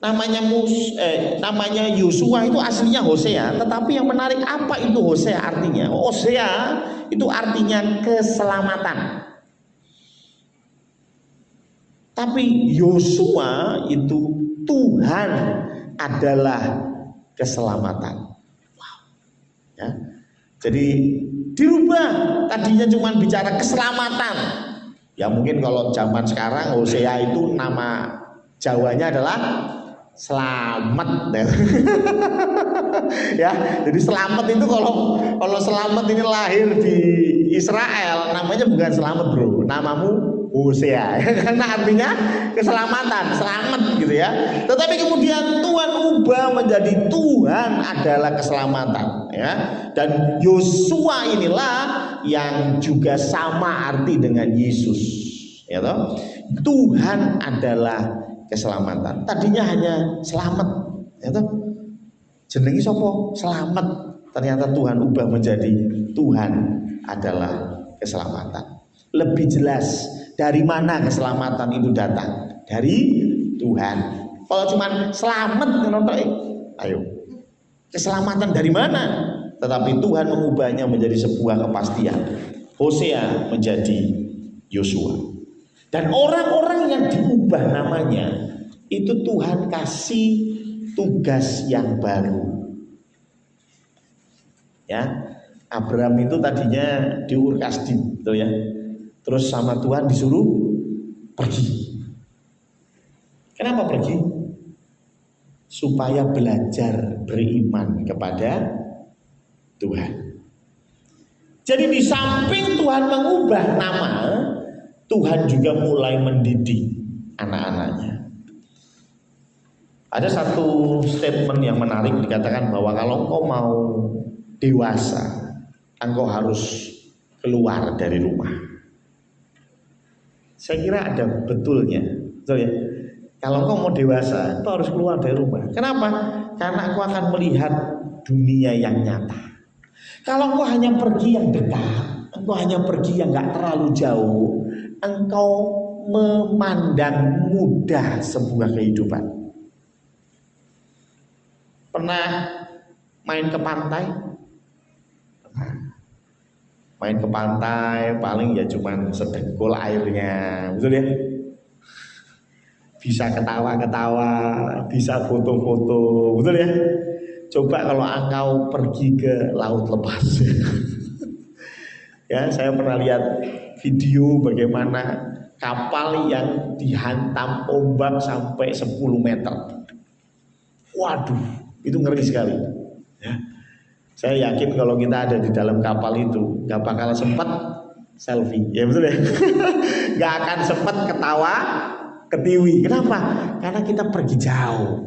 namanya Yosua itu aslinya Hosea, tetapi yang menarik apa itu Hosea artinya? Hosea itu artinya keselamatan. Tapi Yosua itu Tuhan adalah keselamatan. Wow. Ya. Jadi dirubah, tadinya cuma bicara keselamatan. Ya mungkin kalau zaman sekarang Hosea itu nama Jawanya adalah selamat. Ya, jadi selamat itu kalau selamat ini lahir di Israel namanya bukan selamat bro, namamu Hosea, karena artinya keselamatan, selamat gitu ya. Tetapi kemudian Tuhan ubah menjadi Tuhan adalah keselamatan ya. Dan Yosua inilah yang juga sama arti dengan Yesus ya toh. Tuhan adalah keselamatan. Tadinya hanya selamat ya toh. Jenengi sapa? Selamat. Ternyata Tuhan ubah menjadi Tuhan adalah keselamatan. Lebih jelas dari mana keselamatan itu datang? Dari Tuhan. Kalau cuma selamat ayo. Keselamatan dari mana? Tetapi Tuhan mengubahnya menjadi sebuah kepastian. Hosea menjadi Yosua. Dan orang-orang yang diubah namanya itu Tuhan kasih tugas yang baru. Ya, Abraham itu tadinya di Ur Kasdim, gitu ya. Terus sama Tuhan disuruh pergi. Kenapa pergi? Supaya belajar beriman kepada Tuhan. Jadi di samping Tuhan mengubah nama, Tuhan juga mulai mendidik anak-anaknya. Ada satu statement yang menarik dikatakan bahwa kalau engkau mau dewasa, engkau harus keluar dari rumah. Saya kira ada betulnya, betul ya. Kalau engkau mau dewasa, engkau harus keluar dari rumah. Kenapa? Karena engkau akan melihat dunia yang nyata. Kalau engkau hanya pergi yang dekat, engkau hanya pergi yang nggak terlalu jauh, engkau memandang mudah sebuah kehidupan. Pernah main ke pantai? Main ke pantai paling ya cuman sedengkul airnya, betul ya? Bisa ketawa-ketawa, bisa foto-foto, betul ya? Coba kalau engkau pergi ke laut lepas. Ya, saya pernah lihat video bagaimana kapal yang dihantam ombak sampai 10 meter. Waduh, itu ngeri sekali ya. Saya yakin kalau kita ada di dalam kapal itu gak bakal sempat selfie, ya betul ya. Gak akan sempat ketawa ketiwi. Kenapa? Karena kita pergi jauh,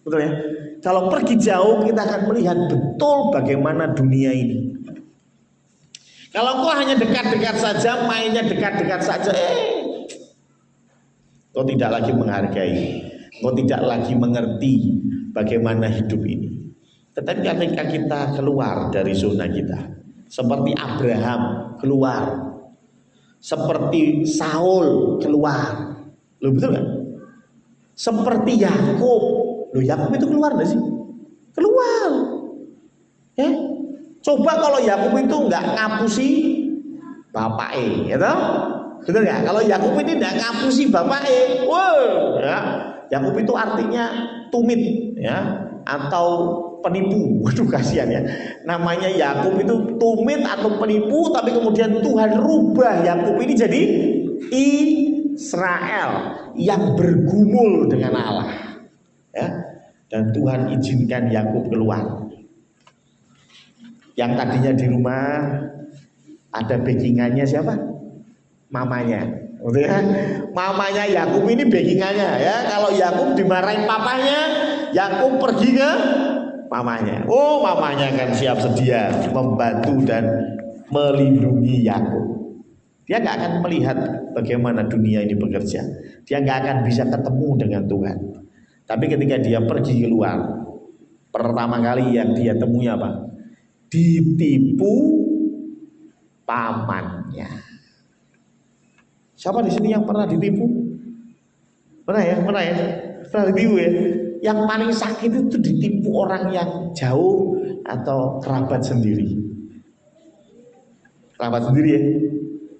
betul ya. Kalau pergi jauh kita akan melihat betul bagaimana dunia ini. Kalau kau hanya dekat-dekat saja, mainnya dekat-dekat saja, kau tidak lagi menghargai, kau tidak lagi mengerti bagaimana hidup ini. Tetapi ketika kita keluar dari zona kita, seperti Abraham keluar, seperti Saul keluar, loh betul nggak? Seperti Yakub, loh Yakub itu keluar nggak sih? Keluar, ya. Coba kalau Yakub itu nggak ngapusi bapake, ya toh? Betul nggak? Kalau Yakub ini nggak ngapusi bapake, wow, ya. Yakub itu artinya tumit, ya, atau penipu. Waduh kasihan ya. Namanya Yakub itu tumit atau penipu, tapi kemudian Tuhan rubah Yakub ini jadi Israel yang bergumul dengan Allah. Ya. Dan Tuhan izinkan Yakub keluar. Yang tadinya di rumah ada backingannya siapa? Mamanya. Ya. Mamanya Yakub ini backingannya ya. Kalau Yakub dimarahin papanya, Yakub pergi ke mamanya. Oh, mamanya kan siap sedia membantu dan melindungi Yakub. Dia nggak akan melihat bagaimana dunia ini bekerja. Dia nggak akan bisa ketemu dengan Tuhan. Tapi ketika dia pergi keluar, pertama kali yang dia temui apa? Ditipu pamannya. Siapa di sini yang pernah ditipu? Pernah ya? Pernah ya? Pernah ditipu ya? Yang paling sakit itu ditipu orang yang jauh atau kerabat sendiri. Kerabat sendiri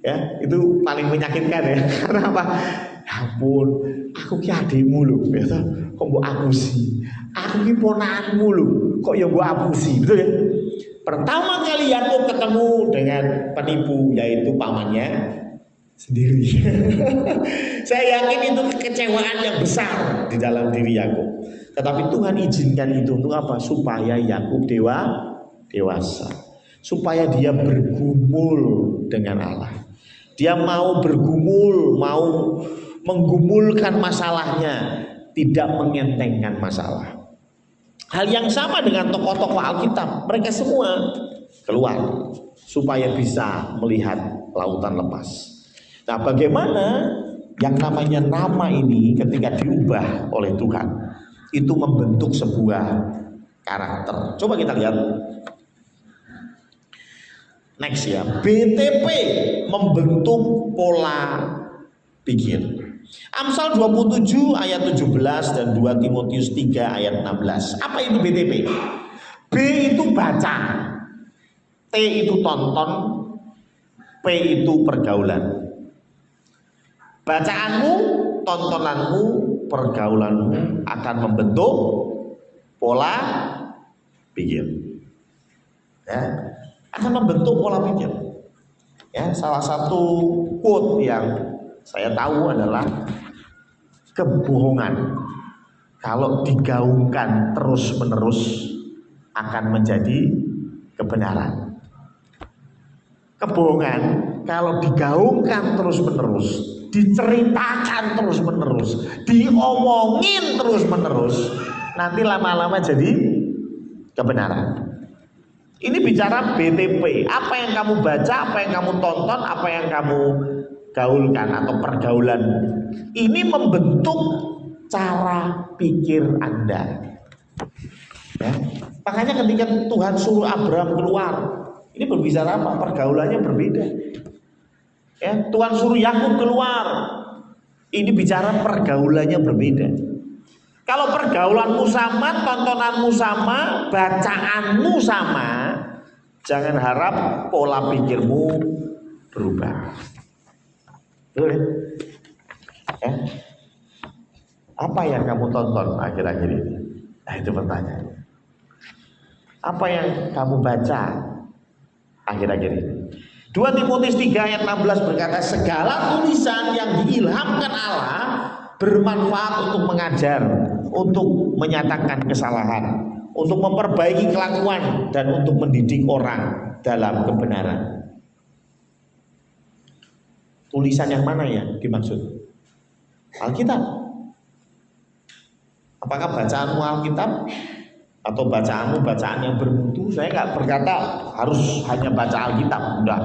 ya, itu paling menyakitkan ya. Karena apa? Ya ampun, aku ki adikmu lho, ya toh. Kok mbok apusi? Aku ki ponakanmu lho, kok ya mbok apusi, betul ya? Pertama kali Yakub ketemu dengan penipu, yaitu pamannya sendiri. Saya yakin itu kekecewaan yang besar di dalam diri Yakub. Tetapi Tuhan izinkan itu untuk apa? Supaya Yakub dewasa. Supaya dia bergumul dengan Allah. Dia mau bergumul, mau menggumulkan masalahnya, tidak mengentengkan masalah. Hal yang sama dengan tokoh-tokoh Alkitab, mereka semua keluar supaya bisa melihat lautan lepas. Nah, bagaimana yang namanya nama ini ketika diubah oleh Tuhan itu membentuk sebuah karakter. Coba kita lihat next ya. BTP membentuk pola pikir. Amsal 27 ayat 17 dan 2 Timotius 3 ayat 16. Apa itu BTP? B itu baca, T itu tonton, P itu pergaulan. Bacaanmu, tontonanmu, pergaulanmu akan membentuk pola pikir. Ya, akan membentuk pola pikir. Ya, salah satu quote yang saya tahu adalah kebohongan kalau digaungkan terus-menerus akan menjadi kebenaran. Kebohongan kalau digaungkan terus-menerus, diceritakan terus-menerus, diomongin terus-menerus, nanti lama-lama jadi kebenaran. Ini bicara BTP, apa yang kamu baca, apa yang kamu tonton, apa yang kamu gaulkan atau pergaulan. Ini membentuk cara pikir Anda. Ya. Makanya ketika Tuhan suruh Abraham keluar, ini berbicara apa? Pergaulannya berbeda. Ya, Tuhan suruh Yakub keluar, ini bicara pergaulannya berbeda. Kalau pergaulanmu sama, tontonanmu sama, bacaanmu sama, jangan harap pola pikirmu berubah. Betul ya? Apa yang kamu tonton akhir-akhir ini? Nah, itu pertanyaan. Apa yang kamu baca akhir-akhir ini? 2 Timotius 3 ayat 16 berkata, segala tulisan yang diilhamkan Allah bermanfaat untuk mengajar, untuk menyatakan kesalahan, untuk memperbaiki kelakuan, dan untuk mendidik orang dalam kebenaran. Tulisan yang mana ya dimaksud? Alkitab. Apakah bacaanmu Alkitab atau bacaanmu bacaan yang bermutu? Saya nggak berkata harus hanya baca Alkitab, enggak.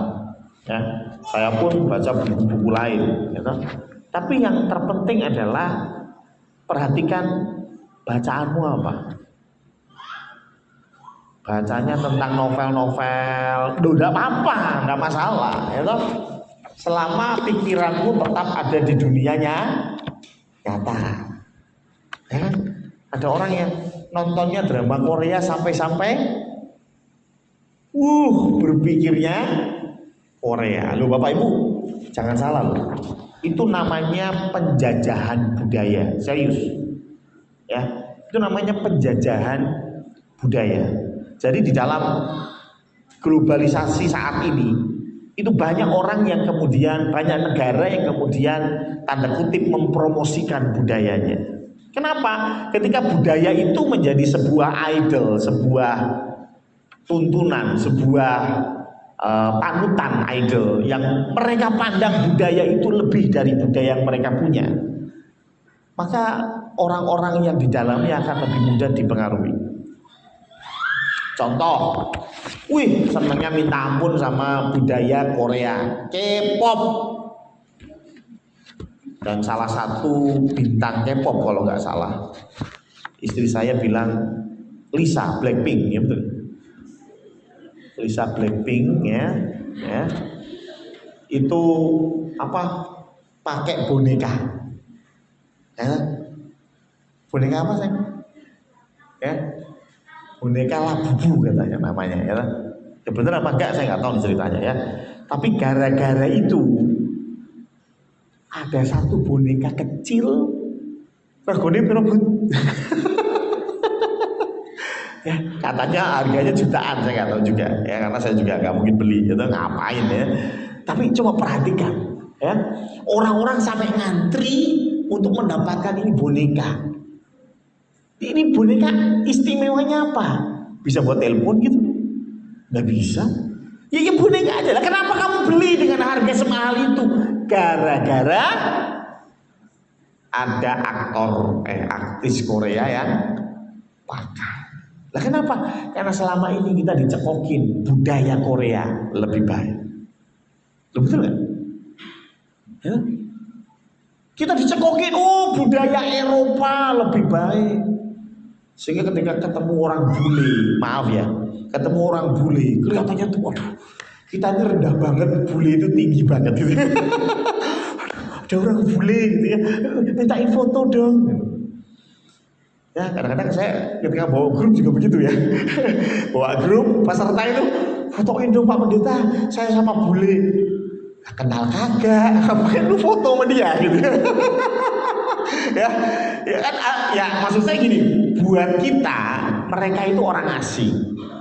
Ya, saya pun baca buku-buku lain. Ya, tapi yang terpenting adalah perhatikan bacaanmu apa. Bacanya tentang novel-novel, enggak apa-apa, enggak masalah. Ya, selama pikiranmu tetap ada di dunianya nyata. Ya, ada orang yang nontonnya drama Korea sampai-sampai berpikirnya Korea. Loh Bapak Ibu, jangan salah loh. Itu namanya penjajahan budaya, serius. Ya, itu namanya penjajahan budaya. Jadi di dalam globalisasi saat ini itu banyak orang yang kemudian, banyak negara yang kemudian tanda kutip mempromosikan budayanya. Kenapa? Ketika budaya itu menjadi sebuah idol, sebuah tuntunan, sebuah panutan idol yang mereka pandang budaya itu lebih dari budaya yang mereka punya, maka orang-orang yang di dalamnya akan lebih mudah dipengaruhi. Contoh, senangnya minta ampun sama budaya Korea, K-pop. Dan salah satu bintang K-pop kalau nggak salah, istri saya bilang Lisa Blackpink, ya betul. Lisa Blackpink ya, itu apa? Pakai boneka, ya. Boneka apa sayang? Ya, boneka Labubu katanya namanya ya. Ya bener apa enggak saya nggak tahu ceritanya ya. Tapi gara-gara itu ada satu boneka kecil regane piro, Bun? Ya, katanya harganya jutaan, saya nggak tahu juga ya, karena saya juga nggak mungkin beli gitu, ngapain ya. Tapi coba perhatikan ya, orang-orang sampai ngantri untuk mendapatkan ini boneka. Ini boneka istimewanya apa? Bisa buat telepon gitu? Nggak bisa. Ya ini boneka aja lah. Kenapa kamu beli dengan harga semahal itu? Gara-gara ada artis Korea yang pakai. Lah kenapa? Karena selama ini kita dicekokin budaya Korea lebih baik. Loh, betul nggak? Ya? Kita dicekokin, oh budaya Eropa lebih baik. Sehingga ketika ketemu orang bule, maaf ya, ketemu orang bule, kelihatannya tuh, waduh, kita ini rendah banget, bule itu tinggi banget gitu. Ada orang bule gitu ya, mintain foto dong. Ya kadang-kadang saya ketika bawa grup juga begitu ya. Bawa grup peserta itu, fotoin dong Pak Pendeta, saya sama bule. Kenal kagak, ngapain lu foto sama dia gitu. ya kan, ya maksud saya gini, buat kita mereka itu orang asing,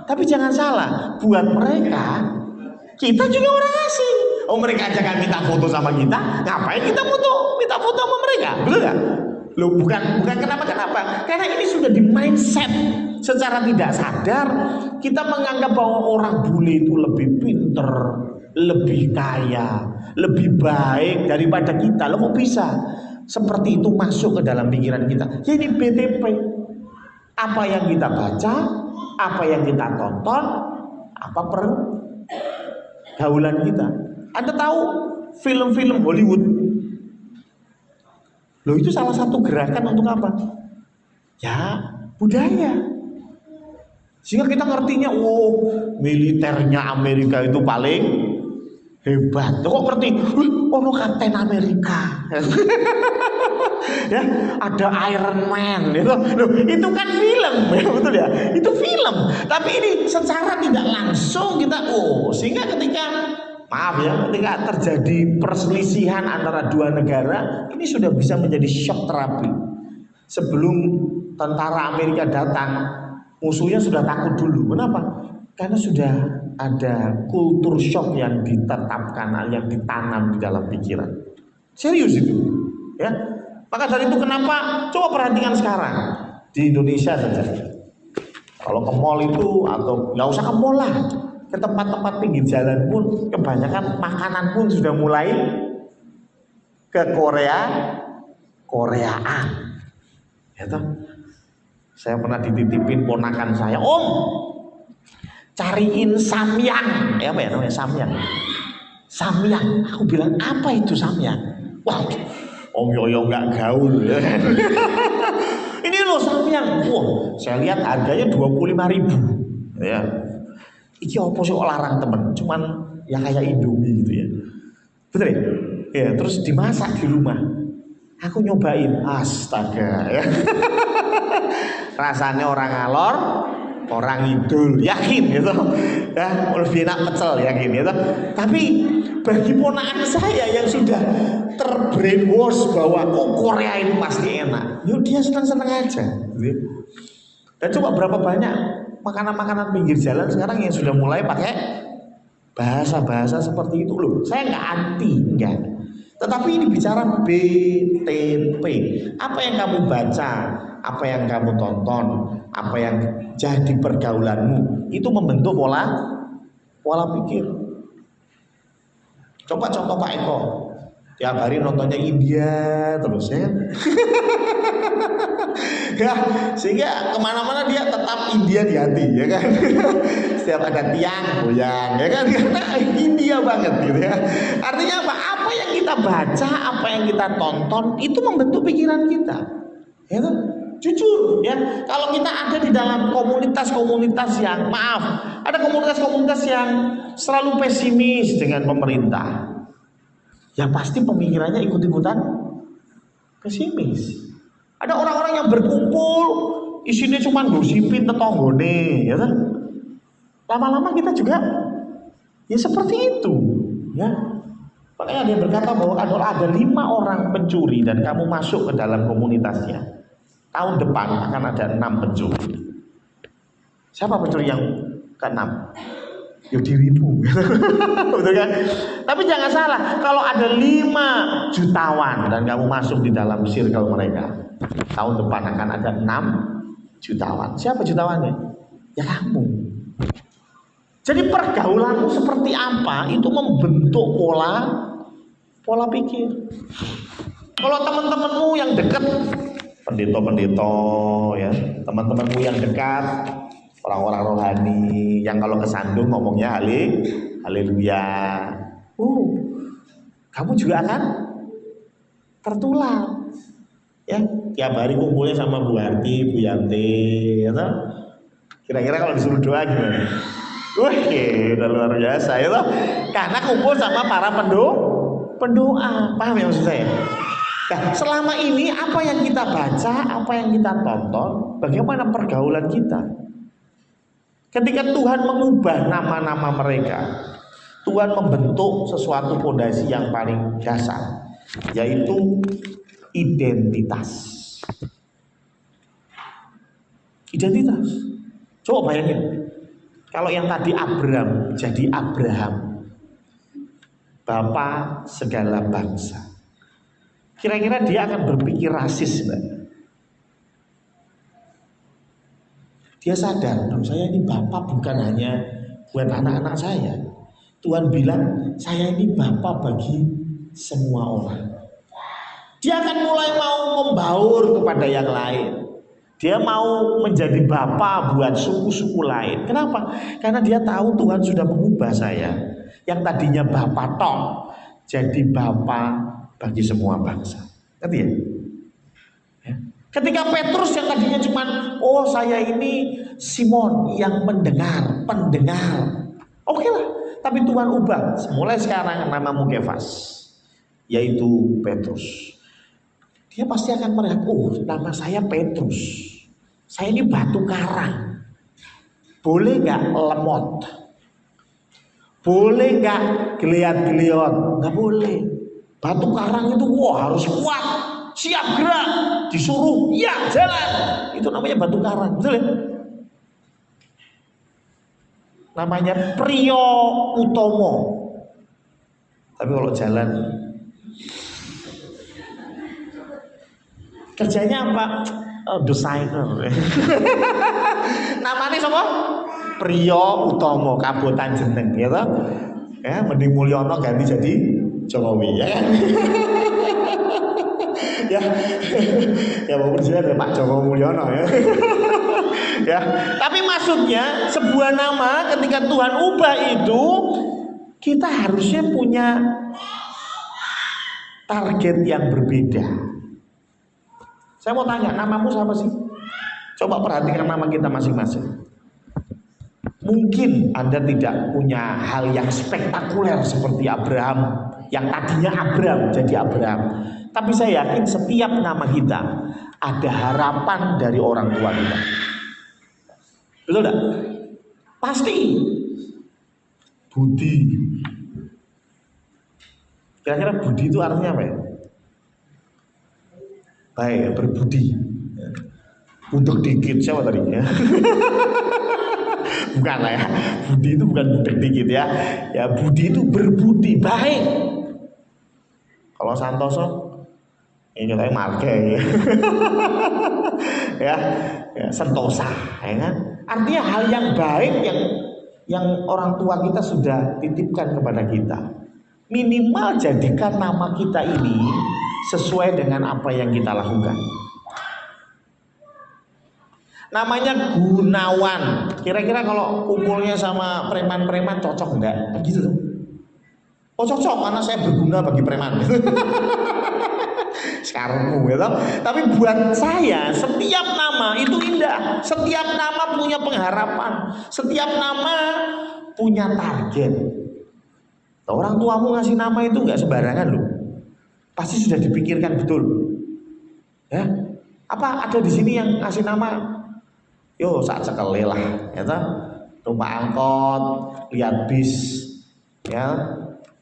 tapi jangan salah, buat mereka kita juga orang asing. Oh mereka aja kan minta foto sama kita, ngapain kita minta foto sama mereka, betul nggak? Loh bukan kenapa? Karena ini sudah di mindset secara tidak sadar kita menganggap bahwa orang bule itu lebih pinter, lebih kaya, lebih baik daripada kita. Loh kok bisa? Seperti itu masuk ke dalam pikiran kita. Jadi BTP, apa yang kita baca, apa yang kita tonton, apa pergaulan kita. Anda tahu film-film Hollywood? Loh itu salah satu gerakan untuk apa? Ya budaya. Sehingga kita ngertinya, oh militernya Amerika itu paling hebat. Kok ngerti? Oh Kapten Amerika. Ya, ada Iron Man gitu. Loh, itu kan film ya, betul ya? Itu film. Tapi ini secara tidak langsung kita sehingga ketika maaf ya, ketika terjadi perselisihan antara dua negara, ini sudah bisa menjadi shock terapi. Sebelum tentara Amerika datang, musuhnya sudah takut dulu. Kenapa? Karena sudah ada kultur shock yang ditetapkan, yang ditanam di dalam pikiran. Serius itu, ya. Maka dari itu kenapa? Coba perhatikan sekarang di Indonesia saja. Kalau ke mall itu atau nggak usah ke mall lah, ke tempat-tempat pinggir jalan pun kebanyakan makanan pun sudah mulai ke Koreaan. Ya toh? Saya pernah dititipin ponakan saya, Om, cariin samyang. Apa ya namanya samyang? Samyang. Aku bilang apa itu samyang? Wah, Om Yoyo nggak gaul. Ini loh samyang. Wah, saya lihat harganya 25.000. Ya. Iki opo sih larang temen, cuman ya kayak Indomie gitu ya. Betul ya? Ya, terus dimasak di rumah. Aku nyobain, astaga ya. Rasanya orang alor, orang idul, yakin gitu. Ya, lebih enak pecel yakin gitu. Tapi bagi ponakan saya yang sudah terbrainwash bahwa Korea ini pasti enak, yuk dia senang-senang aja gitu. Dan coba berapa banyak makanan-makanan pinggir jalan sekarang yang sudah mulai pakai bahasa-bahasa seperti itu loh. Saya nggak anti, enggak. Tetapi ini bicara BTP. Apa yang kamu baca, apa yang kamu tonton, apa yang jadi pergaulanmu, itu membentuk pola pikir. Coba contoh Pak Eko, tiap hari nontonnya India terus ya. Ya, sehingga kemana-mana dia tetap India di hati, ya kan? Setiap ada tiang goyang, ya kan? Karena India banget gitu ya. Artinya apa? Apa yang kita baca, apa yang kita tonton, itu membentuk pikiran kita, ya kan? Jujur, ya. Kalau kita ada di dalam komunitas-komunitas yang ada komunitas-komunitas yang selalu pesimis dengan pemerintah, ya pasti pemikirannya ikut-ikutan pesimis. Ada orang-orang yang berkumpul, isinya cuma gosipin tetanggane, ya kan? Lama-lama kita juga ya seperti itu, ya. Makanya dia berkata bahwa kalau ada 5 orang pencuri dan kamu masuk ke dalam komunitasnya, tahun depan akan ada 6 pencuri. Siapa pencuri yang ke-6? Ya dirimu. Betul kan? Tapi jangan salah, kalau ada 5 jutawan dan kamu masuk di dalam circle mereka, tahun depan akan ada 6 jutawan. Siapa jutawannya? Ya kamu. Jadi pergaulanmu seperti apa itu membentuk pola pikir. Kalau teman-temanmu yang dekat, pendeta-pendeta, ya, teman-temanmu yang dekat, orang-orang rohani, yang kalau kesandung ngomongnya haleluya, kamu juga akan tertular. Ya, tiap hari kumpulnya sama Bu Harti, Bu Yanti, ya toh? Kira-kira kalau disuruh doa gimana? Wah, udah luar biasa, ya toh? Karena kumpul sama para pendoa, paham ya maksud saya? Nah, selama ini apa yang kita baca, apa yang kita tonton, bagaimana pergaulan kita? Ketika Tuhan mengubah nama-nama mereka, Tuhan membentuk sesuatu fondasi yang paling dasar, yaitu identitas. Identitas. Coba bayangin, kalau yang tadi Abram jadi Abraham, Bapa segala bangsa. Kira-kira dia akan berpikir rasis, enggak? Dia sadar, saya ini Bapak bukan hanya buat anak-anak saya. Tuhan bilang, saya ini Bapak bagi semua orang. Dia akan mulai mau membaur kepada yang lain. Dia mau menjadi Bapak buat suku-suku lain. Kenapa? Karena dia tahu Tuhan sudah mengubah saya. Yang tadinya Bapak tok, jadi Bapak bagi semua bangsa. Ngerti ya? Ketika Petrus yang tadinya cuma, oh saya ini Simon yang pendengar. Oke lah, tapi Tuhan ubah. Mulai sekarang namamu Kefas, yaitu Petrus. Dia pasti akan melihat, oh nama saya Petrus. Saya ini batu karang. Boleh gak lemot? Boleh gak geliat-geliat? Gak boleh. Batu karang itu wah harus kuat. Siap gerak, disuruh ya jalan, itu namanya batu karang, betul ya? Namanya Priyo Utomo. Tapi kalau jalan, kerjanya apa? Desainer. Namanya siapa? Priyo Utomo, Kabupaten Jeneng, ya toh? Ya, mending Mulyono ganti jadi Jokowi, ya kan? ya walaupun dia ada Pak Joko Mulyono ya. Ya, tapi maksudnya sebuah nama ketika Tuhan ubah itu, kita harusnya punya target yang berbeda. Saya mau tanya, namamu siapa sih? Coba perhatikan nama kita masing-masing. Mungkin Anda tidak punya hal yang spektakuler seperti Abraham, yang tadinya Abram jadi Abraham. Tapi saya yakin setiap nama kita ada harapan dari orang tua kita. Betul tidak? Pasti. Budi. Kira-kira budi itu artinya apa ya? Baik, berbudi. Untuk dikit, siapa tadi ya? Bukan lah ya. Budi itu bukan budek dikit ya. Ya budi itu berbudi, baik. Kalau Santoso ini katanya marga ya. Ya, sentosa, ya kan? Artinya hal yang baik yang orang tua kita sudah titipkan kepada kita. Minimal jadikan nama kita ini sesuai dengan apa yang kita lakukan. Namanya Gunawan. Kira-kira kalau kumpulnya sama preman-preman cocok enggak? Gitu loh. Oh cocok, karena saya berguna bagi preman. Sekarang gitu. Tapi buat saya setiap nama itu indah. Setiap nama punya pengharapan. Setiap nama punya target. Orang tuamu ngasih nama itu nggak sembarangan loh. Pasti sudah dipikirkan betul. Ya. Apa ada di sini yang ngasih nama? Yo saat sekali lah, ya toh. Numpak angkot, lihat bis, ya,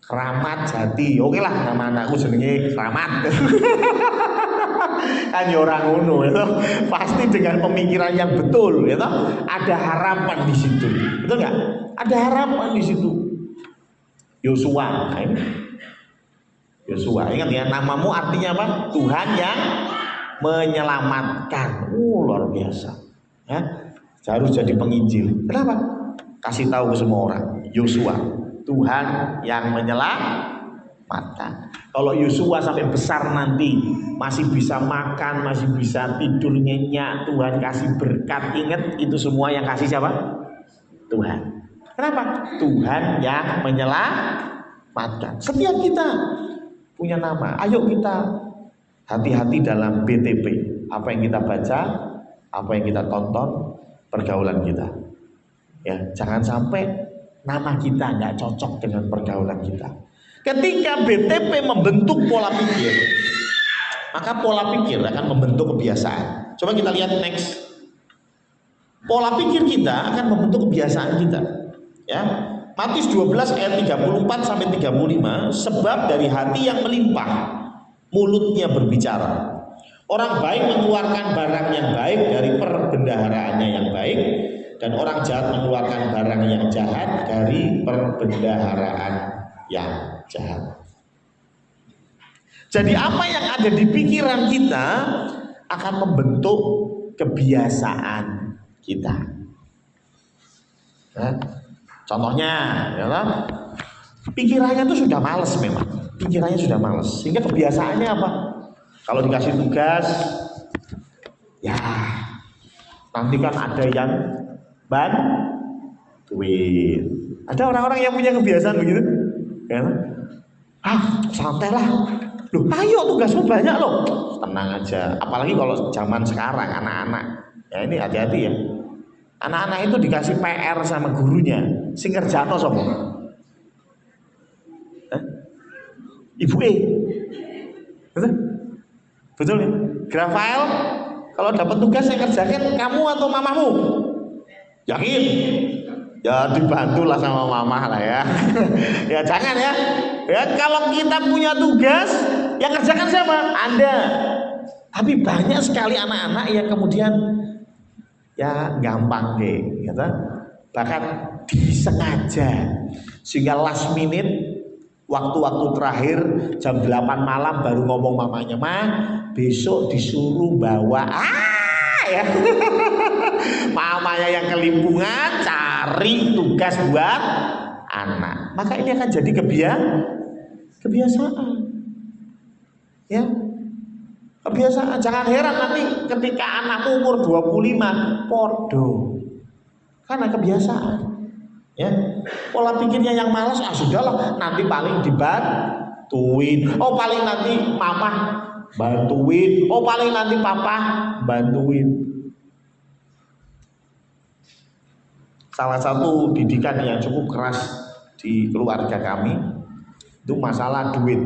Keramat Jati. Oke lah, nama anakku jenenge Keramat. Kan ya orang ngono, ya toh. Pasti dengan pemikiran yang betul, ya toh. Ada harapan di situ, betul nggak? Ada harapan di situ. Yosua, nah ini Yosua. Ingat ya, namamu artinya apa? Tuhan yang menyelamatkan. Luar biasa. Ya, harus jadi penginjil. Kenapa? Kasih tahu ke semua orang. Yosua, Tuhan yang menyelamatkan. Kalau Yosua sampai besar nanti masih bisa makan, masih bisa tidur nyenyak, Tuhan kasih berkat. Ingat itu semua yang kasih siapa? Tuhan. Kenapa? Tuhan yang menyelamatkan. Setiap kita punya nama. Ayo kita hati-hati dalam BTP. Apa yang kita baca, apa yang kita tonton, pergaulan kita. Ya, jangan sampai nama kita nggak cocok dengan pergaulan kita. Ketika BTP membentuk pola pikir, maka pola pikir akan membentuk kebiasaan. Coba kita lihat next. Pola pikir kita akan membentuk kebiasaan kita. Ya, Matius 12 ayat 34 sampai 35, sebab dari hati yang melimpah mulutnya berbicara. Orang baik mengeluarkan barang yang baik dari perbendaharaannya yang baik, dan orang jahat mengeluarkan barang yang jahat dari perbendaharaan yang jahat. Jadi apa yang ada di pikiran kita akan membentuk kebiasaan kita. Nah, contohnya, ya, pikirannya itu sudah males memang. Pikirannya sudah males, sehingga kebiasaannya apa? Kalau dikasih tugas, ya nanti kan ada yang bantuin. Ada orang-orang yang punya kebiasaan begitu, ya? Santai lah. Loh, ayo tugasmu banyak loh. Tenang aja. Apalagi kalau zaman sekarang anak-anak, ya ini hati-hati ya. Anak-anak itu dikasih PR sama gurunya, sing ngerjakno sapa? Ibu E. Betul? Betul ya? Grafael, kalau dapat tugas yang kerjakan kamu atau mamamu? Yakin? Ya dibantulah sama mama lah ya. Ya jangan ya. Ya kalau kita punya tugas, yang kerjakan siapa? Anda. Tapi banyak sekali anak-anak yang kemudian ya gampang deh, gitu. Bahkan disengaja sehingga last minute, waktu-waktu terakhir jam 8 malam baru ngomong mamanya, "Ma, besok disuruh bawa ya." Mamanya yang kelimpungan cari tugas buat anak. Maka ini akan jadi kebiasaan. Ya. Kebiasaan. Jangan heran nanti ketika anakmu umur 25 podo. Karena kebiasaan. Ya. Pola pikirnya yang malas, sudahlah, nanti paling dibantuin. Oh, paling nanti mama bantuin. Oh, paling nanti papa bantuin. Salah satu didikan yang cukup keras di keluarga kami itu masalah duit.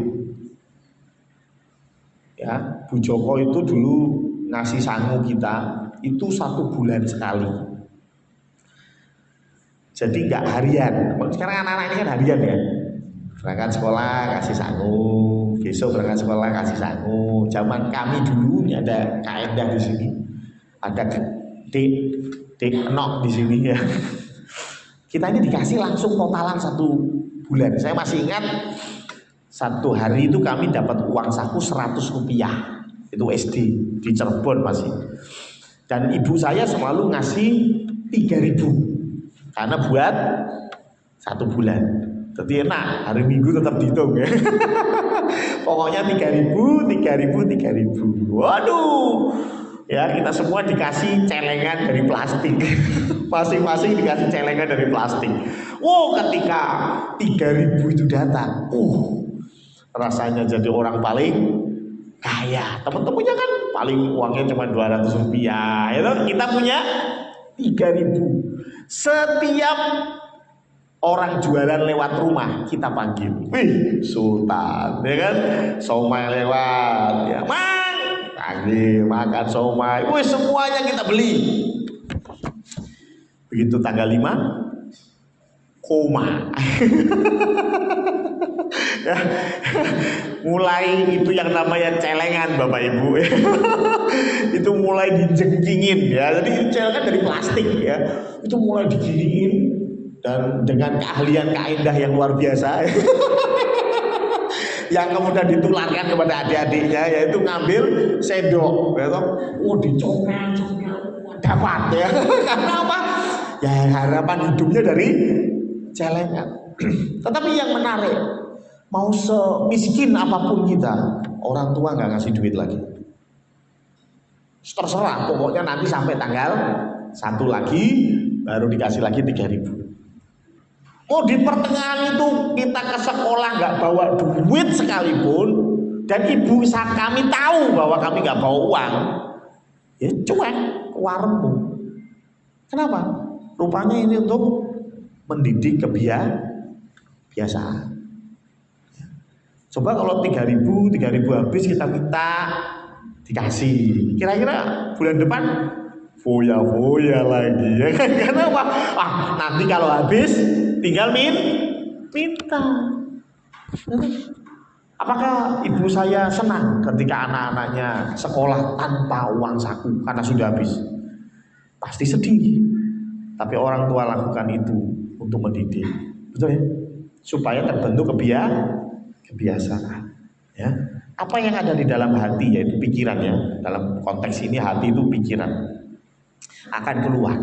Ya, Bu Joko itu dulu ngasih sangu kita itu 1 bulan sekali. Jadi nggak harian. Sekarang anak-anak ini kan harian ya. Berangkat sekolah kasih sangu, besok berangkat sekolah kasih sangu. Zaman kami dulu ini ada kaidah di sini, ada enok di sini ya. Kita ini dikasih langsung totalan 1 bulan. Saya masih ingat 1 hari itu kami dapat uang saku 100 rupiah. Itu SD di Cirebon masih. Dan ibu saya selalu ngasih 3.000 karena buat 1 bulan. Jadi enak, hari Minggu tetap dihitung ya. Pokoknya 3.000, 3.000, 3.000. Waduh, ya kita semua dikasih celengan dari plastik. Masing-masing dikasih celengan dari plastik. Wow, ketika 3.000 itu datang, rasanya jadi orang paling kaya. Teman-temannya kan paling uangnya cuma 200 rupiah. Kita punya 3.000. Setiap orang jualan lewat rumah kita panggil, "Wih, Sultan," ya kan? Somai lewat, ya, "Mang," makan somai, semuanya kita beli. Begitu tanggal 5 koma. Ya, mulai itu yang namanya celengan Bapak Ibu. Itu mulai dijengkingin ya. Jadi celengan dari plastik ya. Itu mulai diginiin dan dengan keahlian Kak yang luar biasa. Yang kemudian ditularkan kepada adik-adiknya, yaitu ngambil sendok ya toh. Dicongkel dapat ya. Karena apa? Ya harapan hidupnya dari celengan. Tetapi yang menarik, mau semiskin apapun kita, orang tua nggak ngasih duit lagi. Terserah, pokoknya nanti sampai tanggal 1 lagi baru dikasih lagi 3.000. Di pertengahan itu kita ke sekolah nggak bawa duit sekalipun, dan ibu kami tahu bahwa kami nggak bawa uang, ya cuek ke warungmu. Kenapa? Rupanya ini untuk mendidik kebiasaan. Coba kalau 3.000 habis kita minta dikasih, kira-kira bulan depan foya lagi ya kan? Kenapa? Nanti kalau habis tinggal minta. Apakah ibu saya senang ketika anak-anaknya sekolah tanpa uang saku karena sudah habis? Pasti sedih. Tapi orang tua lakukan itu untuk mendidik, betul ya? Supaya terbentuk kebiasaan. Ya. Apa yang ada di dalam hati, yaitu pikiran ya. Dalam konteks ini hati itu pikiran akan keluar.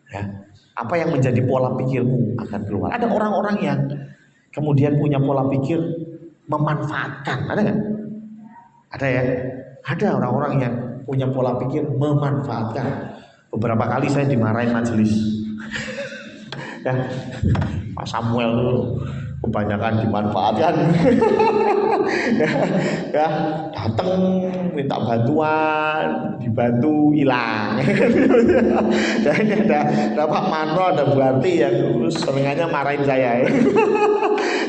Ya. Apa yang menjadi pola pikirmu akan keluar. Ada orang-orang yang kemudian punya pola pikir memanfaatkan, ada nggak? Ada ya. Ada orang-orang yang punya pola pikir memanfaatkan. Beberapa kali saya dimarahin majelis. Ya, Pak Samuel dulu kebanyakan dimanfaatkan. ya, datang minta bantuan, dibantu hilang. Dan ada Pak Manro, ada Bu Arti yang seringnya marahin saya.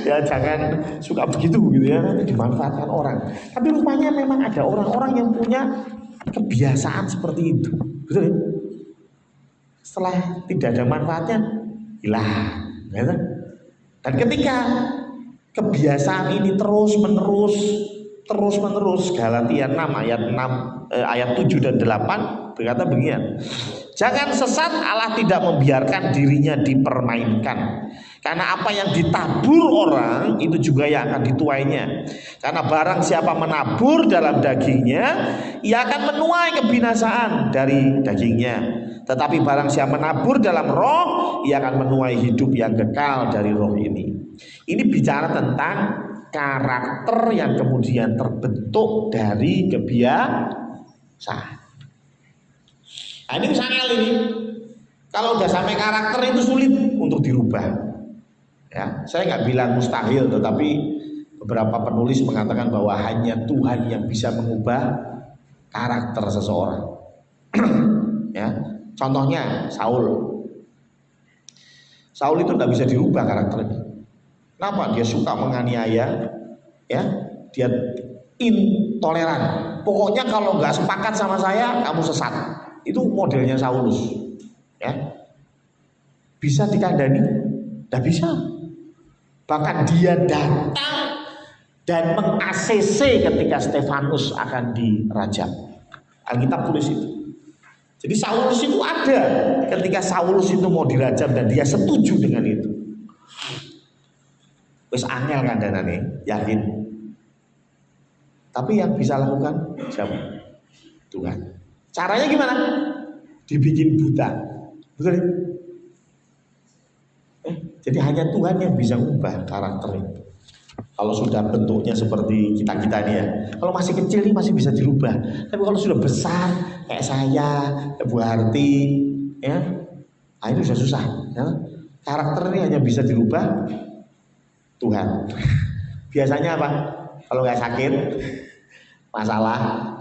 Ya jangan suka begitu gitu ya, dimanfaatkan orang. Tapi rupanya memang ada orang-orang yang punya kebiasaan seperti itu, betul ya? Setelah tidak ada manfaatnya hilang, ya. Dan ketika kebiasaan ini terus menerus, Galatia 6 ayat 7 dan 8 berkata begini, jangan sesat, Allah tidak membiarkan dirinya dipermainkan. Karena apa yang ditabur orang itu juga yang akan dituainya. Karena barang siapa menabur dalam dagingnya, ia akan menuai kebinasaan dari dagingnya. Tetapi barang siapa menabur dalam roh, ia akan menuai hidup yang kekal dari roh ini. Ini bicara tentang karakter yang kemudian terbentuk dari kebiasaan. Nah, ini misalnya ini, kalau udah sampai karakter itu sulit untuk dirubah. Ya, saya nggak bilang mustahil, tetapi beberapa penulis mengatakan bahwa hanya Tuhan yang bisa mengubah karakter seseorang. Ya, contohnya Saul itu nggak bisa dirubah karakternya. Kenapa? Dia suka menganiaya, ya, dia intoleran. Pokoknya kalau nggak sepakat sama saya, kamu sesat. Itu modelnya Saulus. Ya, bisa dikandani? Nggak bisa. Bahkan dia datang dan meng-ACC ketika Stefanus akan dirajam. Alkitab tulis itu. Jadi Saulus itu ada ketika Saulus itu mau dirajam dan dia setuju dengan itu. Wes angel kandhanane, yakin. Tapi yang bisa lakukan siapa? Tuhan. Caranya gimana? Dibikin buta. Betul ya? Jadi hanya Tuhan yang bisa mengubah karakter itu. Kalau sudah bentuknya seperti kita-kita ini ya, kalau masih kecil ini masih bisa dirubah. Tapi kalau sudah besar kayak saya, Bu Harti, ya, itu sudah susah. Ya. Karakter ini hanya bisa dirubah Tuhan. Biasanya apa? Kalau nggak sakit, masalah,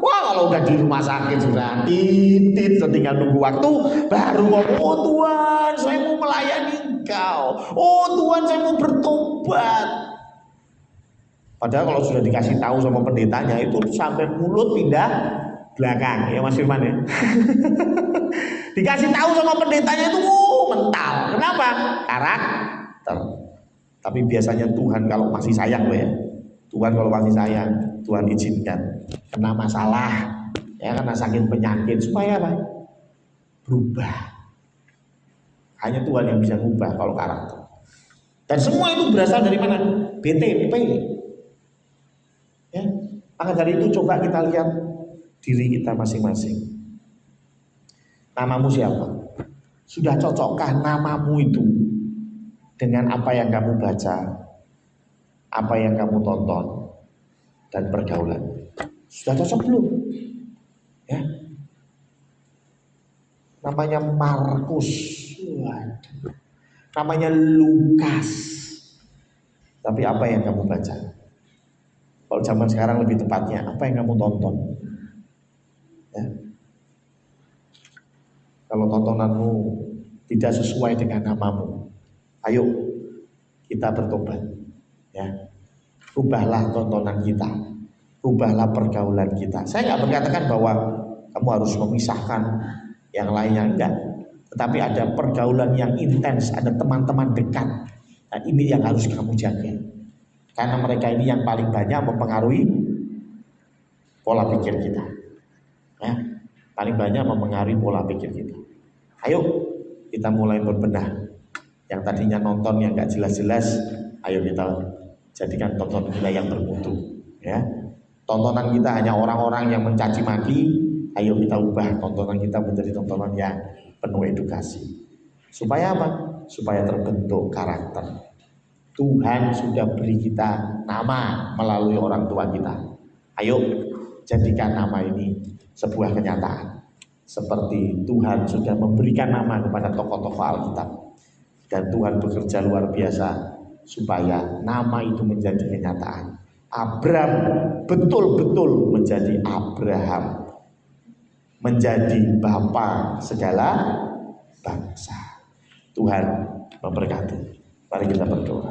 wah kalau udah di rumah sakit sudah titit, tinggal nunggu waktu, baru ngomong, oh Tuhan, saya mau melayani Engkau. Oh Tuhan, saya mau bertobat. Padahal kalau sudah dikasih tahu sama pendetanya itu sampai mulut pindah belakang ya Mas Firman ya. Dikasih tahu sama pendetanya itu mental. Kenapa? Karakter. Tapi biasanya Tuhan kalau masih sayang loh ya. Tuhan kalau masih sayang, Tuhan izinkan kena masalah ya karena sakit penyakit supaya apa? Berubah. Hanya Tuhan yang bisa mengubah kalau karakter. Dan semua itu berasal dari mana? BTP. Ya. Maka dari itu coba kita lihat diri kita masing-masing. Namamu siapa? Sudah cocokkah namamu itu dengan apa yang kamu baca, apa yang kamu tonton, dan pergaulan? Sudah cocok belum? Ya. Namanya Markus, namanya Lukas. Tapi apa yang kamu baca? Kalau zaman sekarang lebih tepatnya, apa yang kamu tonton? Ya. Kalau tontonanmu tidak sesuai dengan namamu, ayo kita bertobat. Ya, rubahlah tontonan kita, rubahlah pergaulan kita. Saya nggak berkatakan bahwa kamu harus memisahkan yang lainnya, enggak. Tetapi ada pergaulan yang intens, ada teman-teman dekat. Dan ini yang harus kamu jaga. Karena mereka ini yang paling banyak mempengaruhi pola pikir kita. Ya, paling banyak mempengaruhi pola pikir kita. Ayo kita mulai berbenah. Yang tadinya nonton yang nggak jelas-jelas, ayo kita jadikan tontonan kita yang bermutu. Ya, tontonan kita hanya orang-orang yang mencaci maki. Ayo kita ubah tontonan kita menjadi tontonan yang penuh edukasi. Supaya apa? Supaya terbentuk karakter. Tuhan sudah beri kita nama melalui orang tua kita. Ayo jadikan nama ini sebuah kenyataan. Seperti Tuhan sudah memberikan nama kepada tokoh-tokoh Alkitab. Dan Tuhan bekerja luar biasa supaya nama itu menjadi kenyataan. Abram betul-betul menjadi Abraham. Menjadi bapa segala bangsa. Tuhan memberkati. Mari kita berdoa.